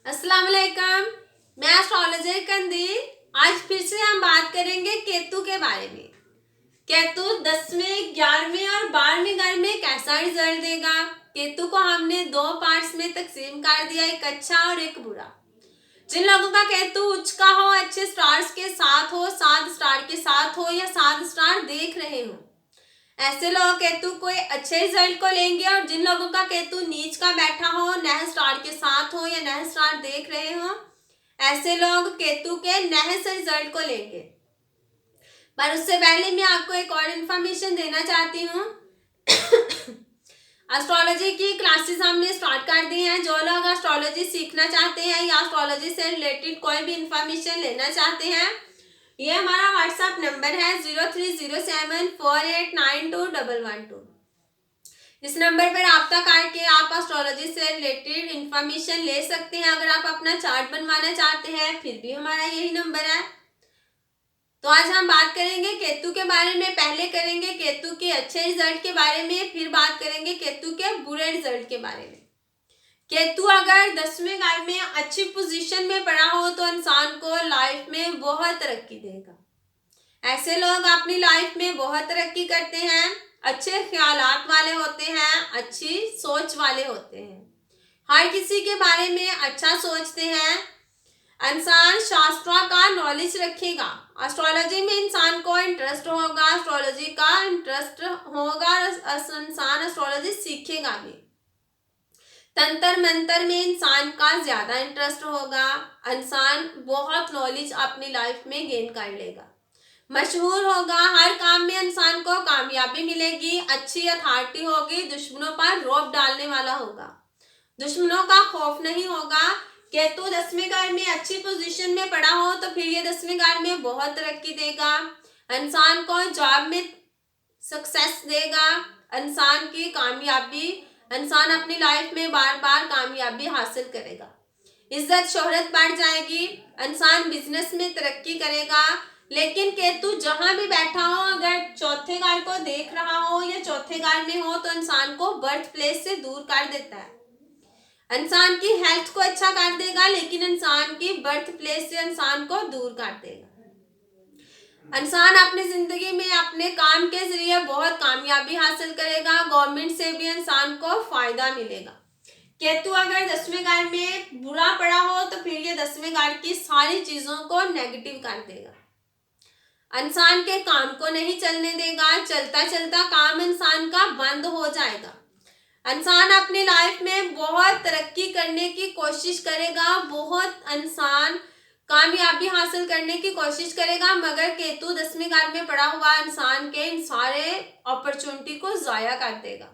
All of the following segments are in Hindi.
अस्सलाम वालेकुम। मैं एस्ट्रोलॉजर कंदील। आज फिर से हम बात करेंगे केतु के बारे में। केतु 10वें, 11वें और 12वें घर में कैसा रिजल्ट देगा। केतु को हमने दो पार्ट्स में तकसीम कर दिया, एक अच्छा और एक बुरा। जिन लोगों का केतु उच्च का हो, अच्छे स्टार्स के साथ हो, 7 स्टार के साथ हो या 7 स्टार देख रहे हो, ऐसे लोग केतु को अच्छे रिजल्ट को लेंगे। और जिन लोगों का केतु नीच का बैठा हो, नह स्टार के साथ हो या नह स्टार देख रहे हो, ऐसे लोग केतु के नह से रिजल्ट को लेंगे। पर उससे पहले मैं आपको एक और इन्फॉर्मेशन देना चाहती हूँ। एस्ट्रोलॉजी की क्लासेस हमने स्टार्ट कर दी हैं। जो लोग एस्ट्रोलॉजी सीखना चाहते हैं या एस्ट्रोलॉजी से रिलेटेड कोई भी इंफॉर्मेशन लेना चाहते हैं, ये हमारा व्हाट्सएप नंबर है 0307489212। इस नंबर पर रब्ता करके आप एस्ट्रोलॉजी से रिलेटेड इंफॉर्मेशन ले सकते हैं। अगर आप अपना चार्ट बनवाना चाहते हैं फिर भी हमारा यही नंबर है। तो आज हम बात करेंगे केतु के बारे में। पहले करेंगे केतु के अच्छे रिजल्ट के बारे में, फिर बात करेंगे केतु के बुरे रिजल्ट के बारे में। केतु अगर 10वें घर में अच्छी पोजीशन में पड़ा हो तो इंसान को लाइफ में बहुत तरक्की देगा। ऐसे लोग अपनी लाइफ में बहुत तरक्की करते हैं, अच्छे ख्यालात वाले होते हैं, अच्छी सोच वाले होते हैं, हर किसी के बारे में अच्छा सोचते हैं। इंसान शास्त्रों का नॉलेज रखेगा। एस्ट्रोलॉजी में इंसान को इंटरेस्ट होगा, एस्ट्रोलॉजी का इंटरेस्ट होगा, इंसान एस्ट्रोलॉजी सीखेगा भी। तंत्र मंत्र में इंसान का ज्यादा इंटरेस्ट होगा। इंसान बहुत नॉलेज अपनी लाइफ में गेन कर लेगा, मशहूर होगा, हर काम में इंसान को कामयाबी मिलेगी, अच्छी अथॉरिटी होगी, दुश्मनों पर रौब डालने वाला होगा, दुश्मनों का खौफ नहीं होगा। केतु 10वें घर में अच्छी पोजीशन में पड़ा हो तो फिर ये 10वें घर में बहुत तरक्की देगा, इंसान को जॉब में सक्सेस देगा, इंसान की कामयाबी, इंसान अपनी लाइफ में बार बार कामयाबी हासिल करेगा, इज्जत शोहरत बढ़ जाएगी, इंसान बिजनेस में तरक्की करेगा। लेकिन केतु जहां भी बैठा हो, अगर चौथे घर को देख रहा हो या चौथे घर में हो तो इंसान को बर्थ प्लेस से दूर कर देता है। इंसान की हेल्थ को अच्छा कर देगा लेकिन इंसान की बर्थ प्लेस से इंसान को दूर कर देगा। इंसान अपनी जिंदगी में अपने काम के जरिए बहुत कामयाबी हासिल करेगा, गवर्नमेंट से भी इंसान को फायदा मिलेगा। केतु अगर 10वें घर में बुरा पड़ा हो तो फिर ये 10वें घर की सारी चीजों को नेगेटिव कर देगा, इंसान के काम को नहीं चलने देगा, चलता चलता काम इंसान का बंद हो जाएगा। इंसान अपनी लाइफ में बहुत तरक्की करने की कोशिश करेगा, बहुत इंसान कामयाबी हासिल करने की कोशिश करेगा, मगर केतु 10वें घर में पड़ा हुआ इंसान के इन सारे अपॉर्चुनिटी को जाया कर देगा।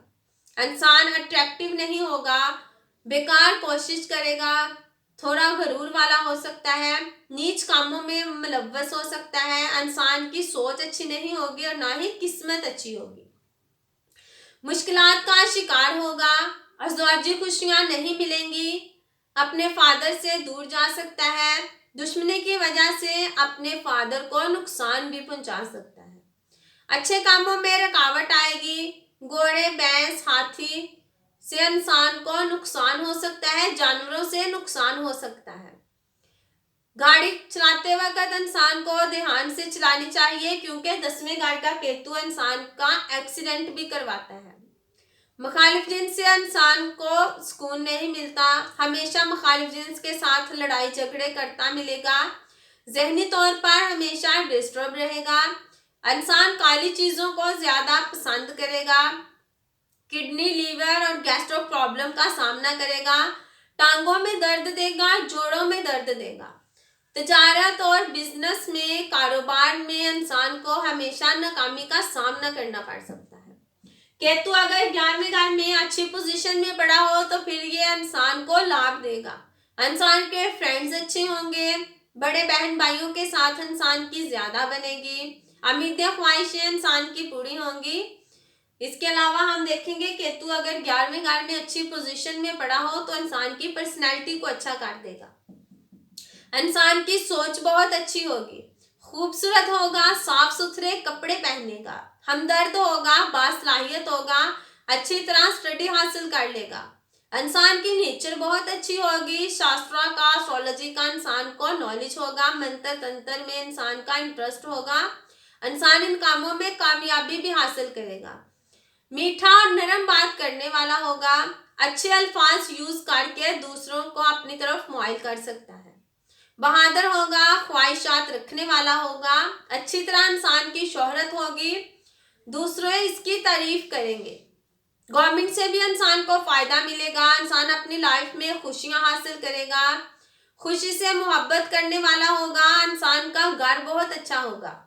इंसान अट्रैक्टिव नहीं होगा, बेकार कोशिश करेगा, थोड़ा गरूर वाला हो सकता है, नीच कामों में मुलव्वस हो सकता है, इंसान की सोच अच्छी नहीं होगी और ना ही किस्मत अच्छी होगी, मुश्किलात का शिकार होगा, अज़वाजी खुशियां नहीं मिलेंगी, अपने फादर से दूर जा सकता है, दुश्मनी की वजह से अपने फादर को नुकसान भी पहुंचा सकता है, अच्छे कामों में रुकावट आएगी, घोड़े, भैंस, हाथी से इंसान को नुकसान हो सकता है, जानवरों से नुकसान हो सकता है। गाड़ी चलाते वक्त इंसान को ध्यान से चलानी चाहिए क्योंकि 10वें घर का केतु इंसान का एक्सीडेंट भी करवाता है। मुखालिफ जिन्स से इंसान को सुकून नहीं मिलता, हमेशा मुखालिफ जिन्स के साथ लड़ाई झगड़े करता मिलेगा, जहनी तौर पर हमेशा डिस्टर्ब रहेगा, इंसान काली चीजों को ज्यादा पसंद करेगा, किडनी, लीवर और गैस्ट्रो प्रॉब्लम का सामना करेगा, टांगों में दर्द देगा, जोड़ों में दर्द देगा, तजारत और बिजनेस में, कारोबार में इंसान को हमेशा नाकामी का सामना करना पड़ सकता है। केतु अगर 11वें घर में अच्छी पोजीशन में पड़ा हो तो फिर ये इंसान को लाभ देगा, इंसान के फ्रेंड्स अच्छे होंगे, बड़े बहन भाइयों के साथ इंसान की ज्यादा बनेगी, उम्मीदें ख्वाहिशें इंसान की पूरी होंगी। इसके अलावा हम देखेंगे केतु अगर 11वें घर में अच्छी पोजीशन में पड़ा हो तो इंसान की पर्सनैलिटी को अच्छा कर देगा, इंसान की सोच बहुत अच्छी होगी, खूबसूरत होगा, साफ सुथरे कपड़े पहनेगा, हमदर्द होगा, बासलाहियत होगा, अच्छी तरह स्टडी हासिल कर लेगा, इंसान की नेचर बहुत अच्छी होगी, शास्त्रों का, एस्ट्रोलॉजी का इंसान को नॉलेज होगा, मंत्र तंत्र में इंसान का इंटरेस्ट होगा, इंसान इन कामों में कामयाबी भी हासिल करेगा। मीठा और नरम बात करने वाला होगा, अच्छे अल्फाज यूज करके दूसरों को अपनी तरफ मोहाइल कर सकता है। बहादुर होगा, ख्वाहिशात रखने वाला होगा, अच्छी तरह इंसान की शोहरत होगी, दूसरे इसकी तारीफ करेंगे। गवर्नमेंट से भी इंसान को फायदा मिलेगा, इंसान अपनी लाइफ में खुशियां हासिल करेगा, खुशी से मोहब्बत करने वाला होगा, इंसान का घर बहुत अच्छा होगा।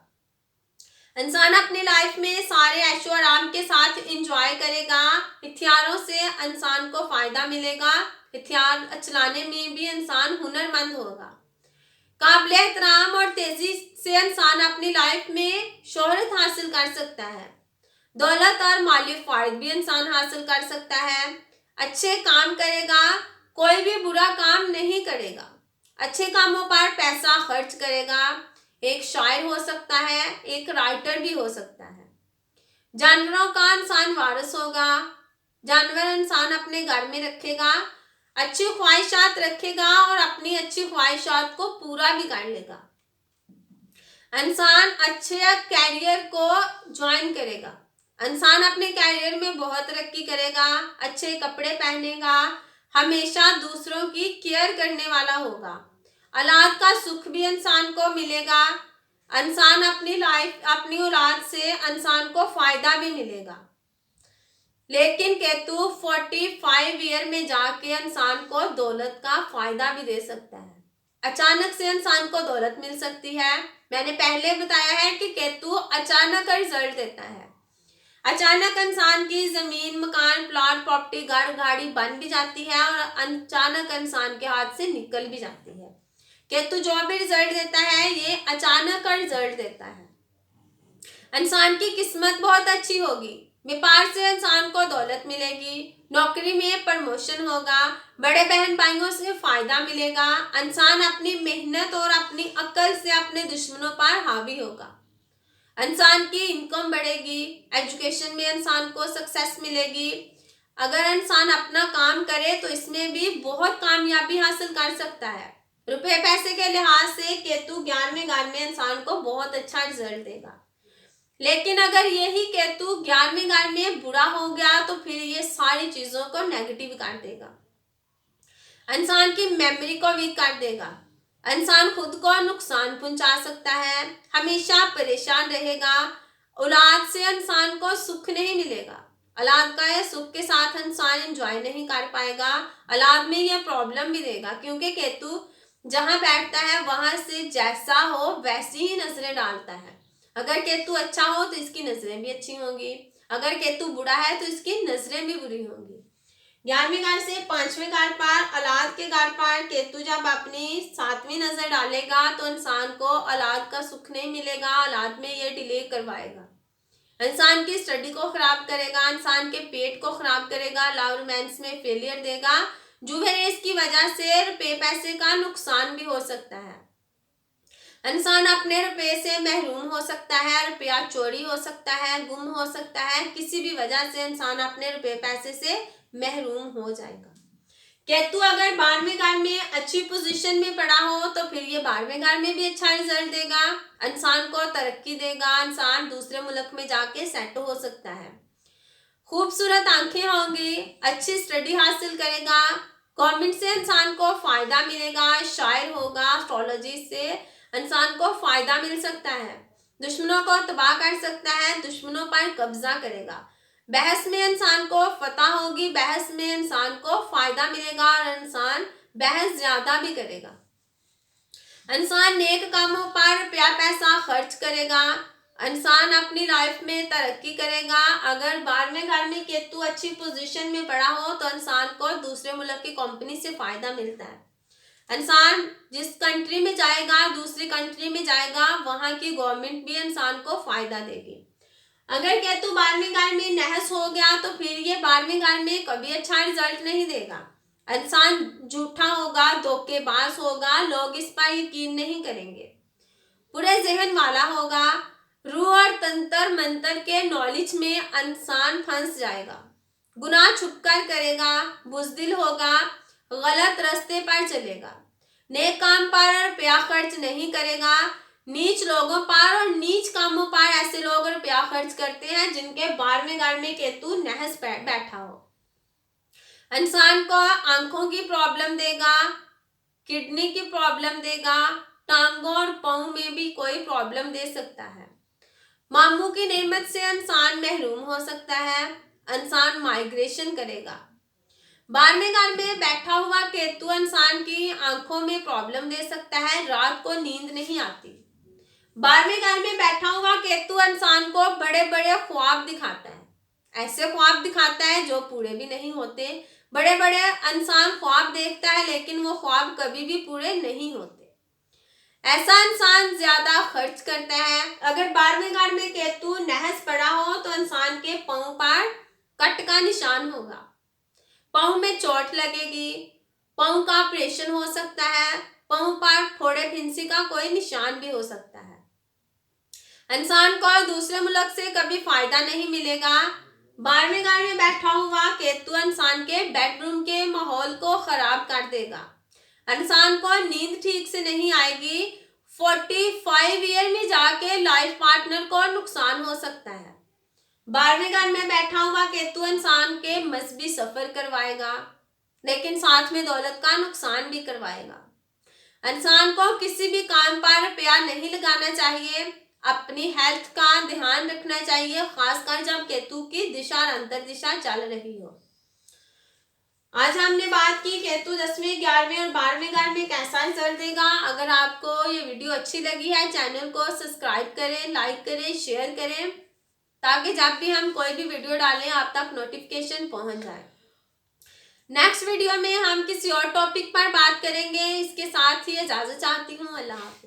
इंसान अपनी लाइफ में सारे ऐशो आराम के साथ एंजॉय करेगा, हथियारों से इंसान को फायदा मिलेगा, हथियार चलाने में भी इंसान हुनरमंद होगा। काबिल एहतराम और तेजी से इंसान अपनी लाइफ में शोहरत हासिल कर सकता है, दौलत और माली फायद भी इंसान हासिल कर सकता है। अच्छे काम करेगा, कोई भी बुरा काम नहीं करेगा, अच्छे कामों पर पैसा खर्च करेगा, एक शायर हो सकता है, एक राइटर भी हो सकता है। जानवरों का इंसान वारिस होगा, जानवर इंसान अपने घर में रखेगा, अच्छी ख्वाहिशात रखेगा और अपनी अच्छी ख्वाहिशात को पूरा भी कर लेगा। इंसान अच्छे कैरियर को ज्वाइन करेगा, इंसान अपने कैरियर में बहुत तरक्की करेगा, अच्छे कपड़े पहनेगा, हमेशा दूसरों की केयर करने वाला होगा, औलाद का सुख भी इंसान को मिलेगा, इंसान अपनी औलाद से इंसान को फायदा भी मिलेगा। लेकिन केतु 45 ईयर में जाके इंसान को दौलत का फायदा भी दे सकता है, अचानक से इंसान को दौलत मिल सकती है। मैंने पहले बताया है कि केतु अचानक रिजल्ट देता है, अचानक इंसान की जमीन, मकान, प्लॉट, प्रॉपर्टी, घर, गाड़ी बन भी जाती है और अचानक इंसान के हाथ से निकल भी जाती है। केतु जो भी रिजल्ट देता है ये अचानक का रिजल्ट देता है। इंसान की किस्मत बहुत अच्छी होगी, व्यापार से इंसान को दौलत मिलेगी, नौकरी में प्रमोशन होगा, बड़े बहन भाइयों से फायदा मिलेगा, इंसान अपनी मेहनत और अपनी अक्ल से अपने दुश्मनों पर हावी होगा, इंसान की इनकम बढ़ेगी, एजुकेशन में इंसान को सक्सेस मिलेगी। अगर इंसान अपना काम करे तो इसमें भी बहुत कामयाबी हासिल कर सकता है। रुपए पैसे के लिहाज से केतु 11वें घर में इंसान को बहुत अच्छा रिजल्ट देगा। लेकिन अगर यही केतु 11वें घर में बुरा हो गया तो फिर ये सारी चीजों को नेगेटिव कर देगा, इंसान की मेमोरी को वीक कर देगा, इंसान खुद को नुकसान पहुंचा सकता है, हमेशा परेशान रहेगा, औलाद से इंसान को सुख नहीं मिलेगा, औलाद का ये सुख के साथ इंसान एंजॉय नहीं कर पाएगा, औलाद में यह प्रॉब्लम भी देगा, क्योंकि केतु जहां बैठता है वहां से जैसा हो वैसी ही नजरें डालता है। अगर केतु अच्छा हो तो इसकी नजरें भी अच्छी होंगी, अगर केतु बुरा है तो इसकी नजरें भी बुरी होंगी। 11वें घर से 5वें घर पर, औलाद के घर पर केतु जब अपनी 7वीं नजर डालेगा तो इंसान को औलाद का सुख नहीं मिलेगा, औलाद में ये डिले करवाएगा, इंसान की स्टडी को खराब करेगा, इंसान के पेट को खराब करेगा, लव रोमांस में फेलियर देगा, जुवेरेस की वजह से रुपये पैसे का नुकसान भी हो सकता है, इंसान अपने रुपये से महरूम हो सकता है, रुपया चोरी हो सकता है, गुम हो सकता है, किसी भी वजह से इंसान अपने रुपये पैसे से महरूम हो जाएगा। केतु अगर 12वें घर में अच्छी पोजीशन में पड़ा हो तो फिर ये 12वें घर में भी अच्छा रिजल्ट देगा, इंसान को तरक्की देगा, इंसान दूसरे मुल्क में जाके सेट हो सकता है, खूबसूरत आंखें होंगी, अच्छी स्टडी हासिल करेगा, गवर्नमेंट से इंसान को फायदा मिलेगा, शायर होगा, एस्ट्रोलॉजी से इंसान को फायदा मिल सकता है, दुश्मनों को तबाह कर सकता है, दुश्मनों पर कब्जा करेगा, बहस में इंसान को फतह होगी, बहस में इंसान को फायदा मिलेगा और इंसान बहस ज्यादा भी करेगा, इंसान नेक कामों पर रुपया पैसा खर्च करेगा, इंसान अपनी लाइफ में तरक्की करेगा। अगर 12वें घर में केतु अच्छी पोजीशन में पड़ा हो तो इंसान को दूसरे मुल्क की कंपनी से फायदा मिलता है, इंसान जिस कंट्री में जाएगा, दूसरी कंट्री में जाएगा, वहां की गवर्नमेंट भी इंसान को फायदा देगी। अगर केतु 12वें घर में नहस हो गया तो फिर ये 12वें घर में कभी अच्छा रिजल्ट नहीं देगा, इंसान झूठा होगा, धोखेबाज होगा, लोग इस पर यकीन नहीं करेंगे, पूरे जहन वाला होगा, रूह और तंत्र मंत्र के नॉलेज में इंसान फंस जाएगा, गुनाह छुपकर करेगा, बुज़दिल होगा, गलत रास्ते पर चलेगा, नेक काम पर रुपया खर्च नहीं करेगा, नीच लोगों पर और नीच कामों पर ऐसे लोग रुपया खर्च करते हैं जिनके 12वें घर में केतु नहस बैठा हो। इंसान को आंखों की प्रॉब्लम देगा, किडनी की प्रॉब्लम देगा, टांगों और पाँव में भी कोई प्रॉब्लम दे सकता है। मामू की नेमत से इंसान महरूम हो सकता है, इंसान माइग्रेशन करेगा। 12वें घर में बैठा हुआ केतु इंसान की आंखों में प्रॉब्लम दे सकता है, रात को नींद नहीं आती। 12वें घर में बैठा हुआ केतु इंसान को बड़े बड़े ख्वाब दिखाता है, ऐसे ख्वाब दिखाता है जो पूरे भी नहीं होते। बड़े बड़े इंसान ख्वाब देखता है लेकिन वो ख्वाब कभी भी पूरे नहीं होते। ऐसा इंसान ज्यादा खर्च करता है। अगर 12वें घर में केतु नहस पड़ा हो तो इंसान के पाँव पर कट का निशान होगा, पाँव में चोट लगेगी, पाँव का ऑपरेशन हो सकता है, पाँव पर फोड़े फिंसी का कोई निशान भी हो सकता है। इंसान को दूसरे मुल्क से कभी फायदा नहीं मिलेगा। 12वें घर में बैठा हुआ केतु इंसान के बेडरूम के माहौल को खराब कर देगा, इंसान को नींद ठीक से नहीं आएगी। 45 ईयर में जाके लाइफ पार्टनर को नुकसान हो सकता है। 12वें घर में बैठा हुआ केतु इंसान के मजहबी सफर करवाएगा लेकिन साथ में दौलत का नुकसान भी करवाएगा। इंसान को किसी भी काम पर रुपया नहीं लगाना चाहिए, अपनी हेल्थ का ध्यान रखना चाहिए, खासकर जब केतु की दिशा और अंतर दिशा चल रही हो। आज हमने बात की केतु 10वें, 11वें और 12वें घर में कैसा रिजल्ट देगा। अगर आपको ये वीडियो अच्छी लगी है, चैनल को सब्सक्राइब करें, लाइक करें, शेयर करें, ताकि जब भी हम कोई भी वीडियो डालें आप तक नोटिफिकेशन पहुंच जाए। नेक्स्ट वीडियो में हम किसी और टॉपिक पर बात करेंगे। इसके साथ ही इजाजत चाहती हूँ। अल्लाह हाफिज।